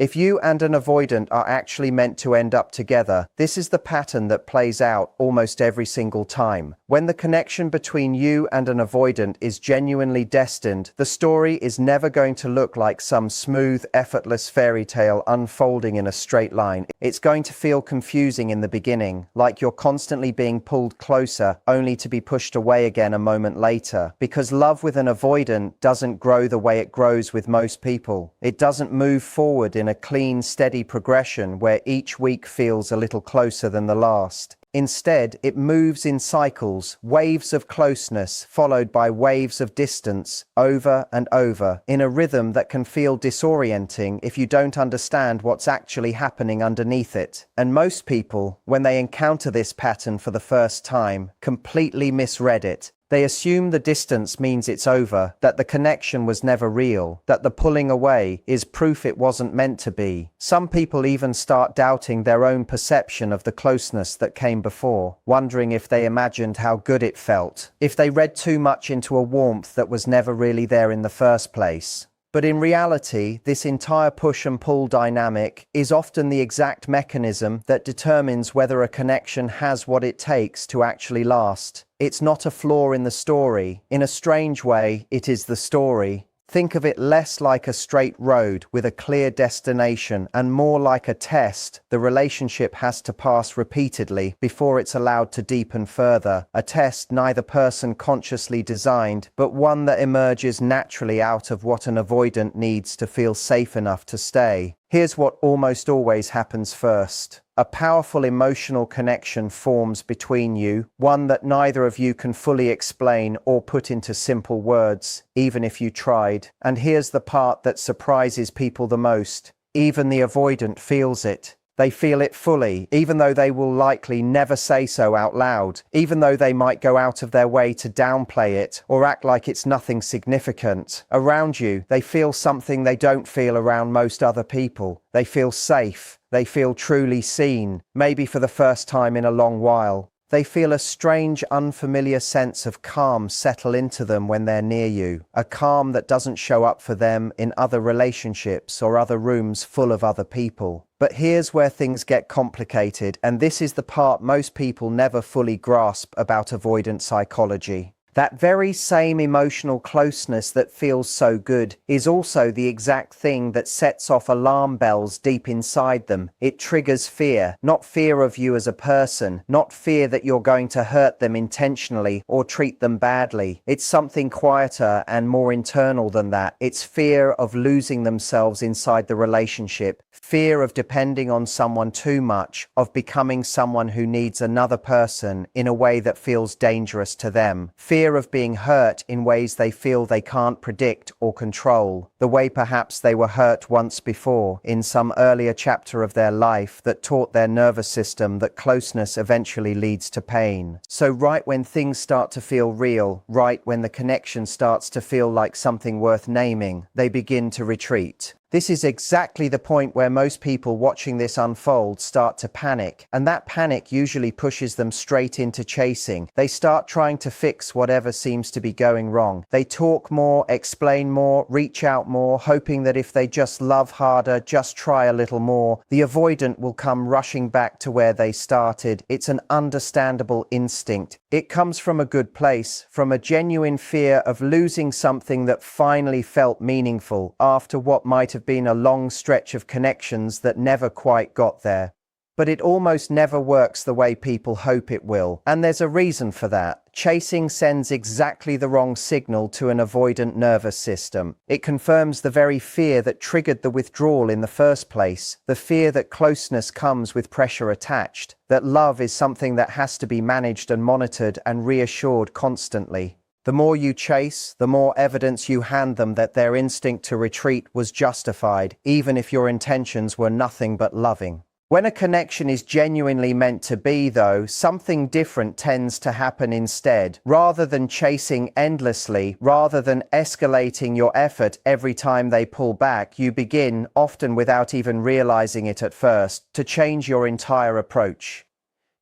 If you and an avoidant are actually meant to end up together, this is the pattern that plays out almost every single time. When the connection between you and an avoidant is genuinely destined, the story is never going to look like some smooth, effortless fairy tale unfolding in a straight line. It's going to feel confusing in the beginning, like you're constantly being pulled closer, only to be pushed away again a moment later. Because love with an avoidant doesn't grow the way it grows with most people. It doesn't move forward in a clean, steady progression where each week feels a little closer than the last. Instead, it moves in cycles, waves of closeness followed by waves of distance, over and over, in a rhythm that can feel disorienting if you don't understand what's actually happening underneath it. And most people, when they encounter this pattern for the first time, completely misread it. They assume the distance means it's over, that the connection was never real, that the pulling away is proof it wasn't meant to be. Some people even start doubting their own perception of the closeness that came before, wondering if they imagined how good it felt, if they read too much into a warmth that was never really there in the first place. But in reality, this entire push and pull dynamic is often the exact mechanism that determines whether a connection has what it takes to actually last. It's not a flaw in the story. In a strange way, it is the story. Think of it less like a straight road with a clear destination and more like a test the relationship has to pass repeatedly before it's allowed to deepen further. A test neither person consciously designed, but one that emerges naturally out of what an avoidant needs to feel safe enough to stay. Here's what almost always happens first. A powerful emotional connection forms between you, one that neither of you can fully explain or put into simple words, even if you tried. And here's the part that surprises people the most. Even the avoidant feels it. They feel it fully, even though they will likely never say so out loud, even though they might go out of their way to downplay it or act like it's nothing significant. Around you, they feel something they don't feel around most other people. They feel safe. They feel truly seen, maybe for the first time in a long while. They feel a strange, unfamiliar sense of calm settle into them when they're near you, a calm that doesn't show up for them in other relationships or other rooms full of other people. But here's where things get complicated, and this is the part most people never fully grasp about avoidant psychology. That very same emotional closeness that feels so good is also the exact thing that sets off alarm bells deep inside them. It triggers fear, not fear of you as a person, not fear that you're going to hurt them intentionally or treat them badly. It's something quieter and more internal than that. It's fear of losing themselves inside the relationship, fear of depending on someone too much, of becoming someone who needs another person in a way that feels dangerous to them, fear of being hurt in ways they feel they can't predict or control, the way perhaps they were hurt once before in some earlier chapter of their life that taught their nervous system that closeness eventually leads to pain. So right when things start to feel real, right when the connection starts to feel like something worth naming, they begin to retreat. This is exactly the point where most people watching this unfold start to panic, and that panic usually pushes them straight into chasing. They start trying to fix whatever seems to be going wrong. They talk more, explain more, reach out more, hoping that if they just love harder, just try a little more, the avoidant will come rushing back to where they started. It's an understandable instinct. It comes from a good place, from a genuine fear of losing something that finally felt meaningful after what might have been a long stretch of connections that never quite got there. But it almost never works the way people hope it will, and there's a reason for that. Chasing sends exactly the wrong signal to an avoidant nervous system. It confirms the very fear that triggered the withdrawal in the first place, the fear that closeness comes with pressure attached, that love is something that has to be managed and monitored and reassured constantly. The more you chase, the more evidence you hand them that their instinct to retreat was justified, even if your intentions were nothing but loving. When a connection is genuinely meant to be, though, something different tends to happen instead. Rather than chasing endlessly, rather than escalating your effort every time they pull back, you begin, often without even realizing it at first, to change your entire approach.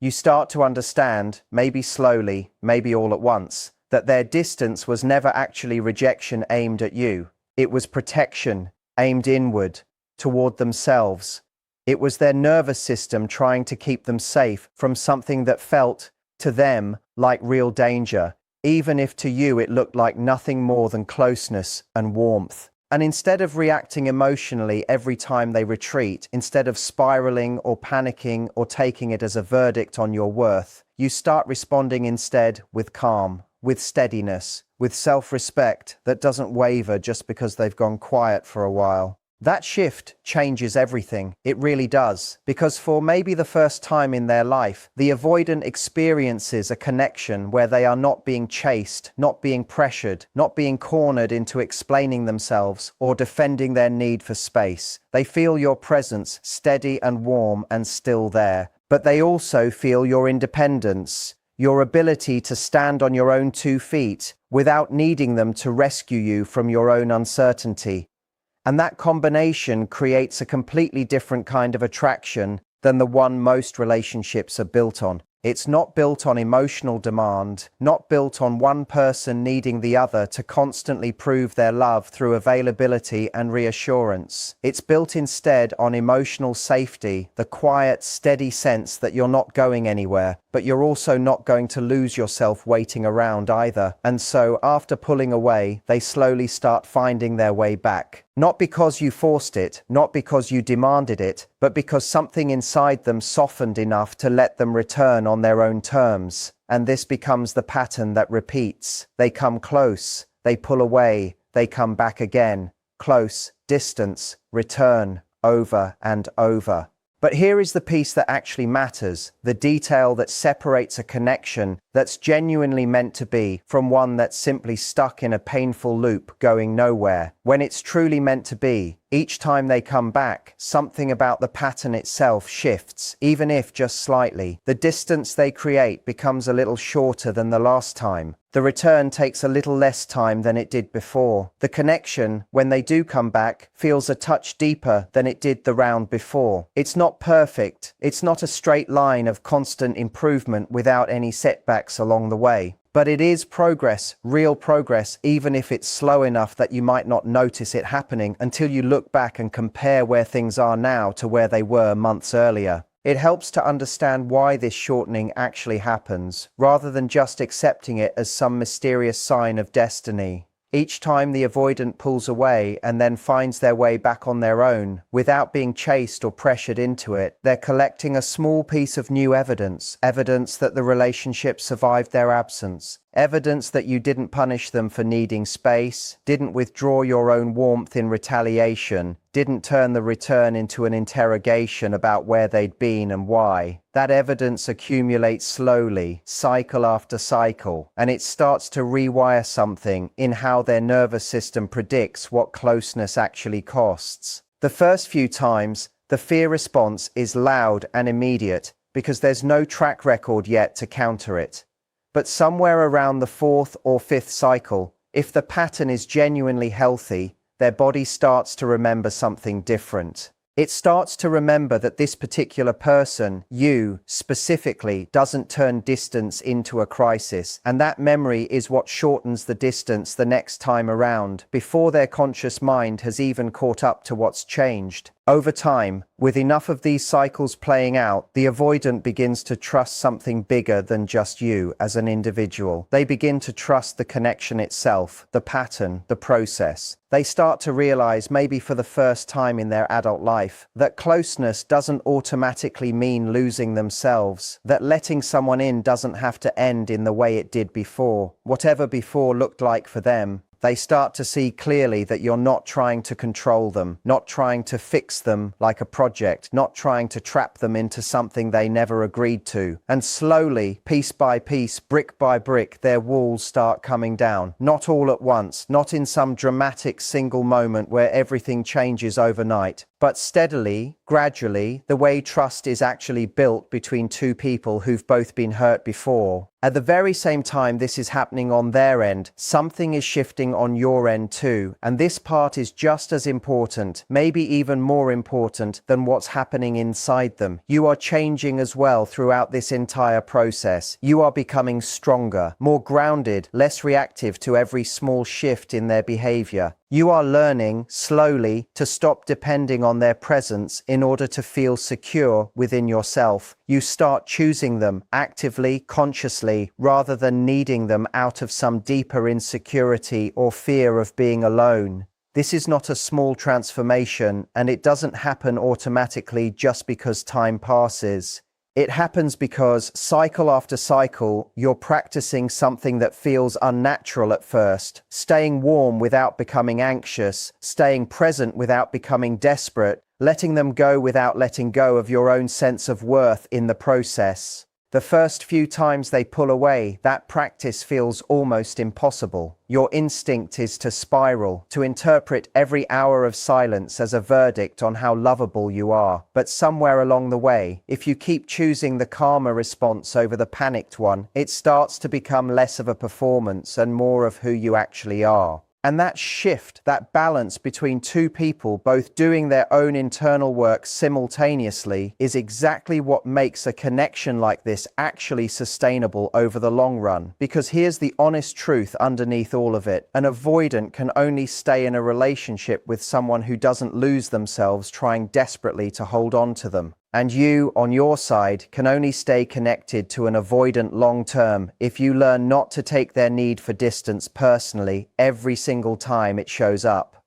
You start to understand, maybe slowly, maybe all at once, that their distance was never actually rejection aimed at you. It was protection, aimed inward, toward themselves. It was their nervous system trying to keep them safe from something that felt, to them, like real danger, even if to you it looked like nothing more than closeness and warmth. And instead of reacting emotionally every time they retreat, instead of spiraling or panicking or taking it as a verdict on your worth, you start responding instead with calm, with steadiness, with self-respect that doesn't waver just because they've gone quiet for a while. That shift changes everything. It really does. Because for maybe the first time in their life, the avoidant experiences a connection where they are not being chased, not being pressured, not being cornered into explaining themselves or defending their need for space. They feel your presence steady and warm and still there. But they also feel your independence, your ability to stand on your own 2 feet without needing them to rescue you from your own uncertainty. And that combination creates a completely different kind of attraction than the one most relationships are built on. It's not built on emotional demand, not built on one person needing the other to constantly prove their love through availability and reassurance. It's built instead on emotional safety, the quiet, steady sense that you're not going anywhere, but you're also not going to lose yourself waiting around either. And so, after pulling away, they slowly start finding their way back. Not because you forced it, not because you demanded it, but because something inside them softened enough to let them return on their own terms. And this becomes the pattern that repeats. They come close, they pull away, they come back again. Close, distance, return, over and over. But here is the piece that actually matters, the detail that separates a connection that's genuinely meant to be from one that's simply stuck in a painful loop going nowhere. When it's truly meant to be, each time they come back, something about the pattern itself shifts, even if just slightly. The distance they create becomes a little shorter than the last time. The return takes a little less time than it did before. The connection, when they do come back, feels a touch deeper than it did the round before. It's not perfect. It's not a straight line of constant improvement without any setbacks along the way. But it is progress, real progress, even if it's slow enough that you might not notice it happening until you look back and compare where things are now to where they were months earlier. It helps to understand why this shortening actually happens, rather than just accepting it as some mysterious sign of destiny. Each time the avoidant pulls away and then finds their way back on their own, without being chased or pressured into it, they're collecting a small piece of new evidence, evidence that the relationship survived their absence, evidence that you didn't punish them for needing space, didn't withdraw your own warmth in retaliation, didn't turn the return into an interrogation about where they'd been and why. That evidence accumulates slowly, cycle after cycle, and it starts to rewire something in how their nervous system predicts what closeness actually costs. The first few times, the fear response is loud and immediate because there's no track record yet to counter it. But somewhere around the 4th or 5th cycle, if the pattern is genuinely healthy, their body starts to remember something different. It starts to remember that this particular person, you specifically, doesn't turn distance into a crisis, and that memory is what shortens the distance the next time around, before their conscious mind has even caught up to what's changed. Over time, with enough of these cycles playing out, the avoidant begins to trust something bigger than just you as an individual. They begin to trust the connection itself, the pattern, the process. They start to realize, maybe for the first time in their adult life, that closeness doesn't automatically mean losing themselves, that letting someone in doesn't have to end in the way it did before, whatever before looked like for them. They start to see clearly that you're not trying to control them, not trying to fix them like a project, not trying to trap them into something they never agreed to. And slowly, piece by piece, brick by brick, their walls start coming down. Not all at once, not in some dramatic single moment where everything changes overnight, but steadily, gradually, the way trust is actually built between two people who've both been hurt before. At the very same time this is happening on their end, something is shifting on your end too, and this part is just as important, maybe even more important than what's happening inside them. You are changing as well throughout this entire process. You are becoming stronger, more grounded, less reactive to every small shift in their behavior. You are learning, slowly, to stop depending on their presence in order to feel secure within yourself. You start choosing them actively, consciously, rather than needing them out of some deeper insecurity or fear of being alone. This is not a small transformation, and it doesn't happen automatically just because time passes. It happens because, cycle after cycle, you're practicing something that feels unnatural at first, staying warm without becoming anxious, staying present without becoming desperate, letting them go without letting go of your own sense of worth in the process. The first few times they pull away, that practice feels almost impossible. Your instinct is to spiral, to interpret every hour of silence as a verdict on how lovable you are. But somewhere along the way, if you keep choosing the calmer response over the panicked one, it starts to become less of a performance and more of who you actually are. And that shift, that balance between two people both doing their own internal work simultaneously, is exactly what makes a connection like this actually sustainable over the long run. Because here's the honest truth underneath all of it: an avoidant can only stay in a relationship with someone who doesn't lose themselves trying desperately to hold on to them. And you, on your side, can only stay connected to an avoidant long term if you learn not to take their need for distance personally every single time it shows up.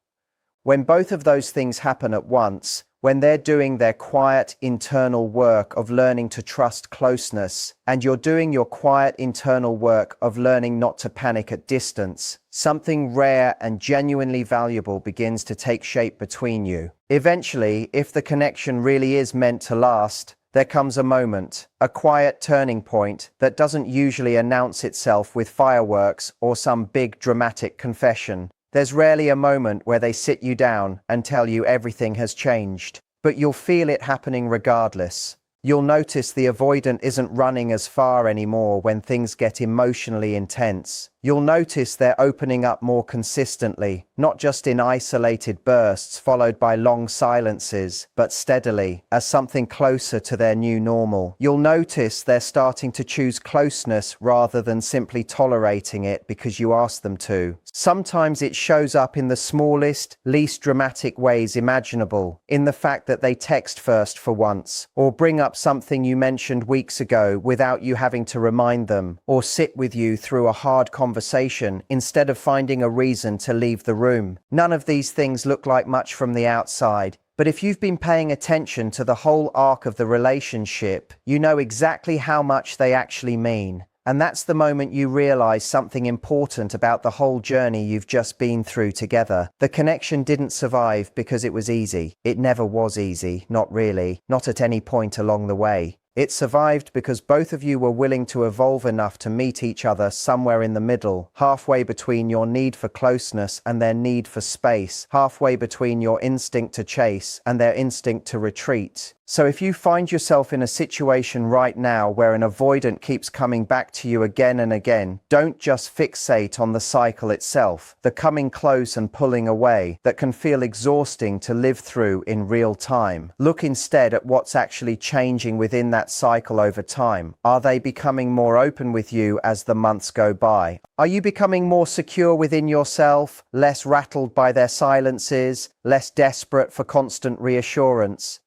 When both of those things happen at once, when they're doing their quiet internal work of learning to trust closeness, and you're doing your quiet internal work of learning not to panic at distance, something rare and genuinely valuable begins to take shape between you. Eventually, if the connection really is meant to last, there comes a moment, a quiet turning point that doesn't usually announce itself with fireworks or some big dramatic confession. There's rarely a moment where they sit you down and tell you everything has changed, but you'll feel it happening regardless. You'll notice the avoidant isn't running as far anymore when things get emotionally intense. You'll notice they're opening up more consistently, not just in isolated bursts followed by long silences, but steadily, as something closer to their new normal. You'll notice they're starting to choose closeness rather than simply tolerating it because you ask them to. Sometimes it shows up in the smallest, least dramatic ways imaginable, in the fact that they text first for once, or bring up something you mentioned weeks ago without you having to remind them, or sit with you through a hard conversation instead of finding a reason to leave the room. None of these things look like much from the outside, but if you've been paying attention to the whole arc of the relationship, you know exactly how much they actually mean. And that's the moment you realize something important about the whole journey you've just been through together. The connection didn't survive because it was easy. It never was easy, not really, not at any point along the way. It survived because both of you were willing to evolve enough to meet each other somewhere in the middle, halfway between your need for closeness and their need for space, halfway between your instinct to chase and their instinct to retreat. So if you find yourself in a situation right now where an avoidant keeps coming back to you again and again, don't just fixate on the cycle itself, the coming close and pulling away that can feel exhausting to live through in real time. Look instead at what's actually changing within that cycle over time. Are they becoming more open with you as the months go by? Are you becoming more secure within yourself, less rattled by their silences, less desperate for constant reassurance?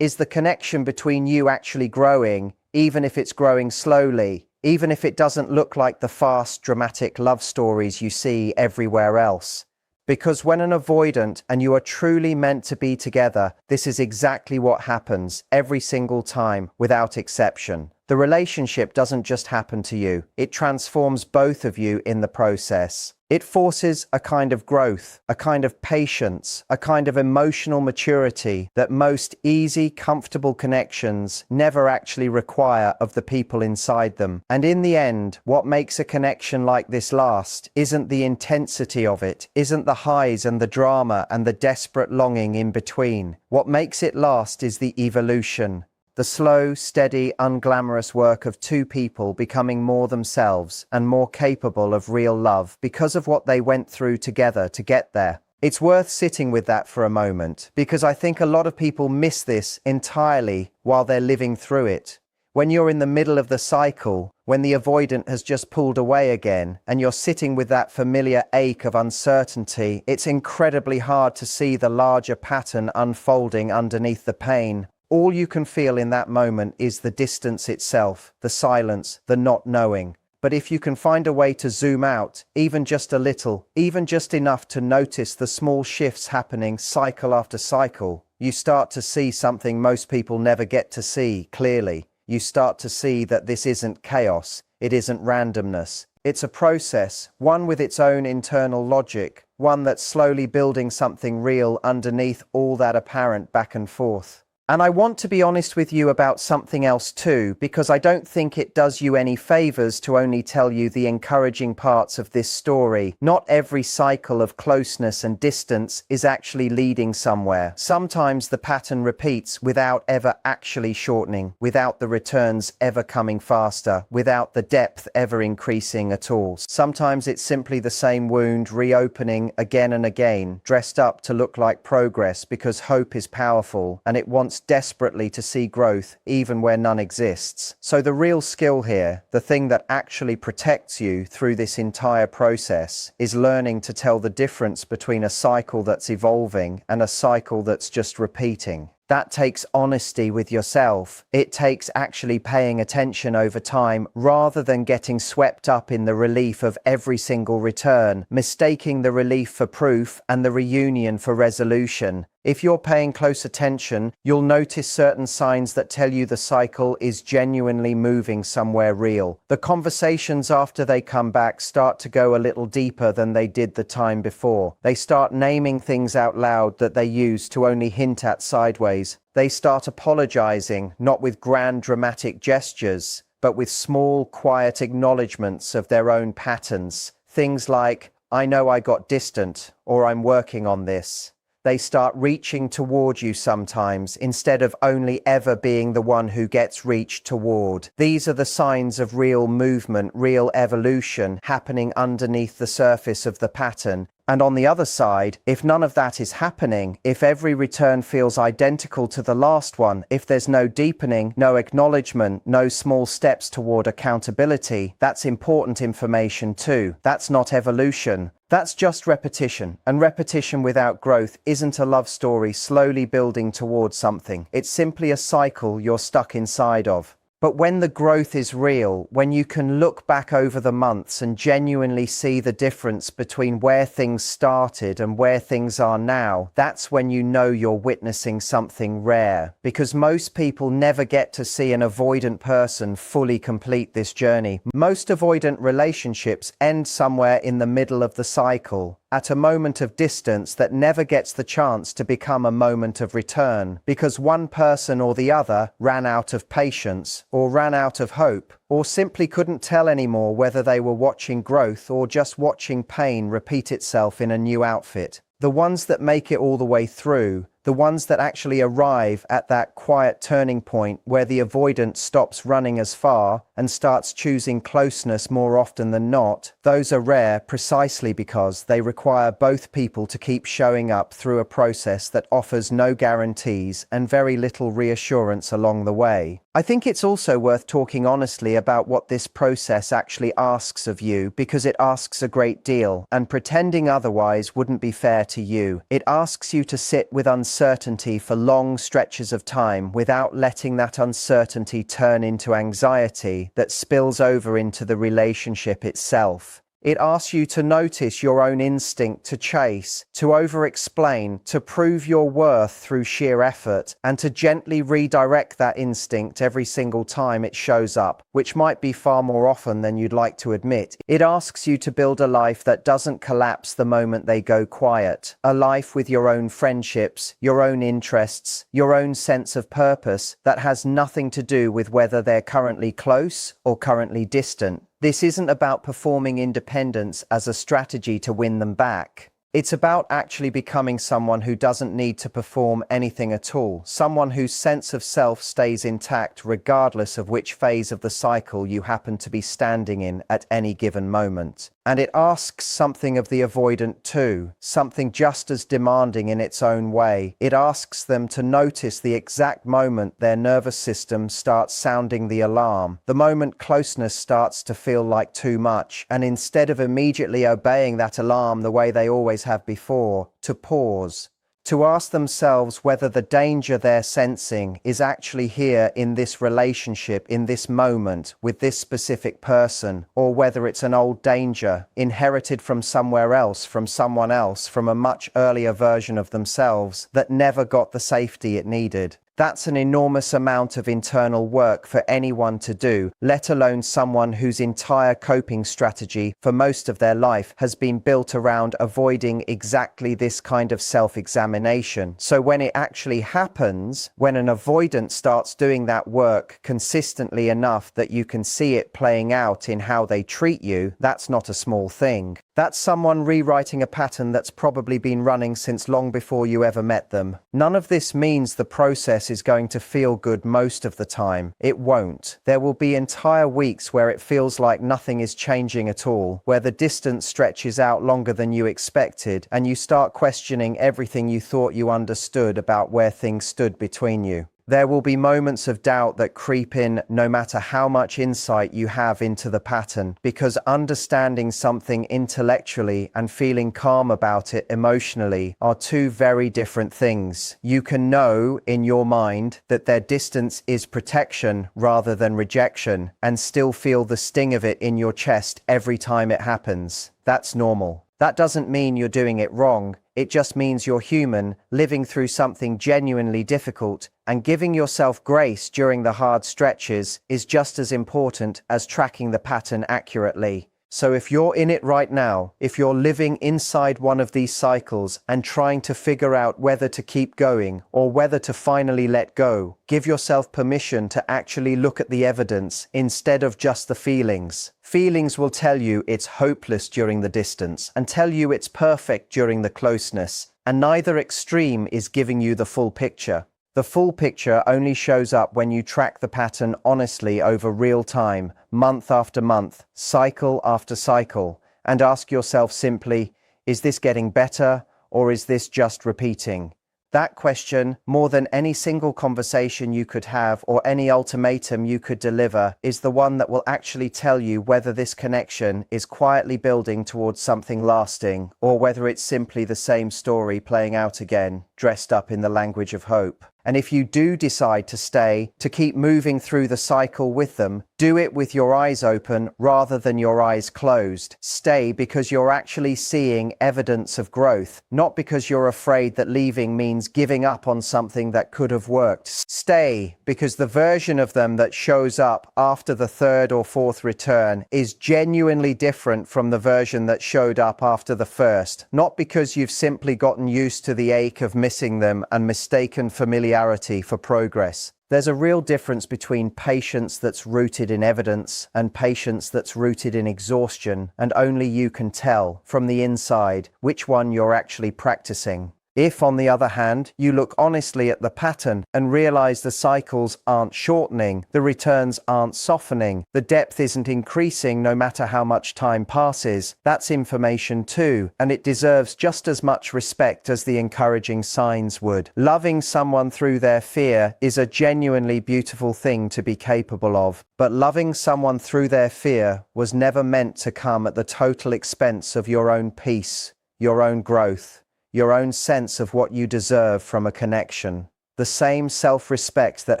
Is the connection between you actually growing, even if it's growing slowly, even if it doesn't look like the fast, dramatic love stories you see everywhere else? Because when an avoidant and you are truly meant to be together, this is exactly what happens every single time, without exception. The relationship doesn't just happen to you, it transforms both of you in the process. It forces a kind of growth, a kind of patience, a kind of emotional maturity that most easy, comfortable connections never actually require of the people inside them. And in the end, what makes a connection like this last isn't the intensity of it, isn't the highs and the drama and the desperate longing in between. What makes it last is the evolution. The slow, steady, unglamorous work of two people becoming more themselves and more capable of real love because of what they went through together to get there. It's worth sitting with that for a moment, because I think a lot of people miss this entirely while they're living through it. When you're in the middle of the cycle, when the avoidant has just pulled away again, and you're sitting with that familiar ache of uncertainty, it's incredibly hard to see the larger pattern unfolding underneath the pain. All you can feel in that moment is the distance itself, the silence, the not knowing. But if you can find a way to zoom out, even just a little, even just enough to notice the small shifts happening cycle after cycle, you start to see something most people never get to see clearly. You start to see that this isn't chaos, it isn't randomness. It's a process, one with its own internal logic, one that's slowly building something real underneath all that apparent back and forth. And I want to be honest with you about something else too, because I don't think it does you any favors to only tell you the encouraging parts of this story. Not every cycle of closeness and distance is actually leading somewhere. Sometimes the pattern repeats without ever actually shortening, without the returns ever coming faster, without the depth ever increasing at all. Sometimes it's simply the same wound reopening again and again, dressed up to look like progress because hope is powerful and it wants desperately to see growth even where none exists. So the real skill here, the thing that actually protects you through this entire process, is learning to tell the difference between a cycle that's evolving and a cycle that's just repeating. That takes honesty with yourself. It takes actually paying attention over time rather than getting swept up in the relief of every single return, mistaking the relief for proof and the reunion for resolution. If you're paying close attention, you'll notice certain signs that tell you the cycle is genuinely moving somewhere real. The conversations after they come back start to go a little deeper than they did the time before. They start naming things out loud that they used to only hint at sideways. They start apologizing, not with grand dramatic gestures, but with small, quiet acknowledgements of their own patterns. Things like, "I know I got distant," or "I'm working on this." They start reaching toward you sometimes, instead of only ever being the one who gets reached toward. These are the signs of real movement, real evolution happening underneath the surface of the pattern. And on the other side, if none of that is happening, if every return feels identical to the last one, if there's no deepening, no acknowledgement, no small steps toward accountability, that's important information too. That's not evolution. That's just repetition. And repetition without growth isn't a love story slowly building towards something. It's simply a cycle you're stuck inside of. But when the growth is real, when you can look back over the months and genuinely see the difference between where things started and where things are now, that's when you know you're witnessing something rare. Because most people never get to see an avoidant person fully complete this journey. Most avoidant relationships end somewhere in the middle of the cycle, at a moment of distance that never gets the chance to become a moment of return, because one person or the other ran out of patience, or ran out of hope, or simply couldn't tell anymore whether they were watching growth or just watching pain repeat itself in a new outfit. The ones that make it all the way through, the ones that actually arrive at that quiet turning point where the avoidant stops running as far and starts choosing closeness more often than not, those are rare precisely because they require both people to keep showing up through a process that offers no guarantees and very little reassurance along the way. I think it's also worth talking honestly about what this process actually asks of you, because it asks a great deal, and pretending otherwise wouldn't be fair to you. It asks you to sit with uncertainty for long stretches of time without letting that uncertainty turn into anxiety that spills over into the relationship itself. It asks you to notice your own instinct to chase, to over-explain, to prove your worth through sheer effort, and to gently redirect that instinct every single time it shows up, which might be far more often than you'd like to admit. It asks you to build a life that doesn't collapse the moment they go quiet, a life with your own friendships, your own interests, your own sense of purpose that has nothing to do with whether they're currently close or currently distant. This isn't about performing independence as a strategy to win them back. It's about actually becoming someone who doesn't need to perform anything at all, someone whose sense of self stays intact regardless of which phase of the cycle you happen to be standing in at any given moment. And it asks something of the avoidant too, something just as demanding in its own way. It asks them to notice the exact moment their nervous system starts sounding the alarm, the moment closeness starts to feel like too much, and instead of immediately obeying that alarm the way they always have before, to pause. To ask themselves whether the danger they're sensing is actually here in this relationship, in this moment, with this specific person, or whether it's an old danger inherited from somewhere else, from someone else, from a much earlier version of themselves that never got the safety it needed. That's an enormous amount of internal work for anyone to do, let alone someone whose entire coping strategy for most of their life has been built around avoiding exactly this kind of self-examination. So when it actually happens, when an avoidant starts doing that work consistently enough that you can see it playing out in how they treat you, that's not a small thing. That's someone rewriting a pattern that's probably been running since long before you ever met them. None of this means the process is going to feel good most of the time. It won't. There will be entire weeks where it feels like nothing is changing at all, where the distance stretches out longer than you expected, and you start questioning everything you thought you understood about where things stood between you. There will be moments of doubt that creep in no matter how much insight you have into the pattern, because understanding something intellectually and feeling calm about it emotionally are two very different things. You can know in your mind that their distance is protection rather than rejection, and still feel the sting of it in your chest every time it happens. That's normal. That doesn't mean you're doing it wrong. It just means you're human, living through something genuinely difficult, and giving yourself grace during the hard stretches is just as important as tracking the pattern accurately. So if you're in it right now, if you're living inside one of these cycles and trying to figure out whether to keep going or whether to finally let go, give yourself permission to actually look at the evidence instead of just the feelings. Feelings will tell you it's hopeless during the distance and tell you it's perfect during the closeness, and neither extreme is giving you the full picture. The full picture only shows up when you track the pattern honestly over real time, month after month, cycle after cycle, and ask yourself simply, is this getting better or is this just repeating? That question, more than any single conversation you could have or any ultimatum you could deliver, is the one that will actually tell you whether this connection is quietly building towards something lasting, or whether it's simply the same story playing out again, dressed up in the language of hope. And if you do decide to stay, to keep moving through the cycle with them, do it with your eyes open rather than your eyes closed. Stay because you're actually seeing evidence of growth, not because you're afraid that leaving means giving up on something that could have worked. Stay because the version of them that shows up after the third or fourth return is genuinely different from the version that showed up after the first, not because you've simply gotten used to the ache of missing them and mistaken familiarity for progress. There's a real difference between patience that's rooted in evidence and patience that's rooted in exhaustion, and only you can tell from the inside which one you're actually practicing. If, on the other hand, you look honestly at the pattern and realize the cycles aren't shortening, the returns aren't softening, the depth isn't increasing no matter how much time passes, that's information too, and it deserves just as much respect as the encouraging signs would. Loving someone through their fear is a genuinely beautiful thing to be capable of, but loving someone through their fear was never meant to come at the total expense of your own peace, your own growth, your own sense of what you deserve from a connection. The same self-respect that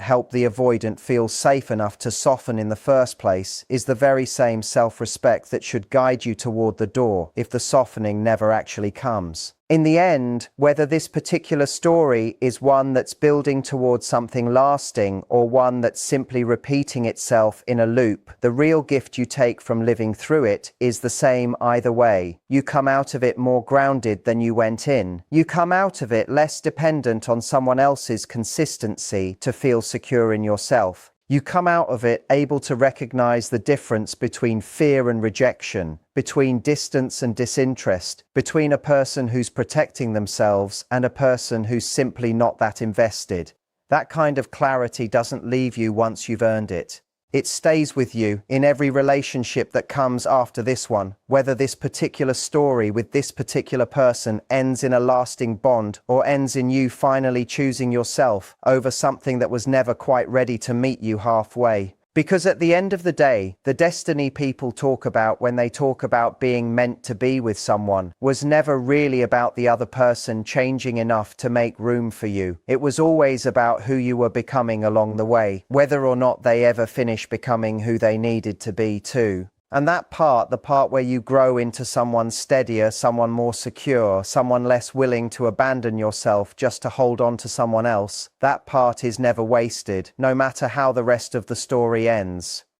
helped the avoidant feel safe enough to soften in the first place is the very same self-respect that should guide you toward the door if the softening never actually comes. In the end, whether this particular story is one that's building towards something lasting or one that's simply repeating itself in a loop, the real gift you take from living through it is the same either way. You come out of it more grounded than you went in. You come out of it less dependent on someone else's consistency to feel secure in yourself. You come out of it able to recognize the difference between fear and rejection, between distance and disinterest, between a person who's protecting themselves and a person who's simply not that invested. That kind of clarity doesn't leave you once you've earned it. It stays with you in every relationship that comes after this one, whether this particular story with this particular person ends in a lasting bond or ends in you finally choosing yourself over something that was never quite ready to meet you halfway. Because at the end of the day, the destiny people talk about when they talk about being meant to be with someone was never really about the other person changing enough to make room for you. It was always about who you were becoming along the way, whether or not they ever finish becoming who they needed to be too. And that part, the part where you grow into someone steadier, someone more secure, someone less willing to abandon yourself just to hold on to someone else, that part is never wasted, no matter how the rest of the story ends.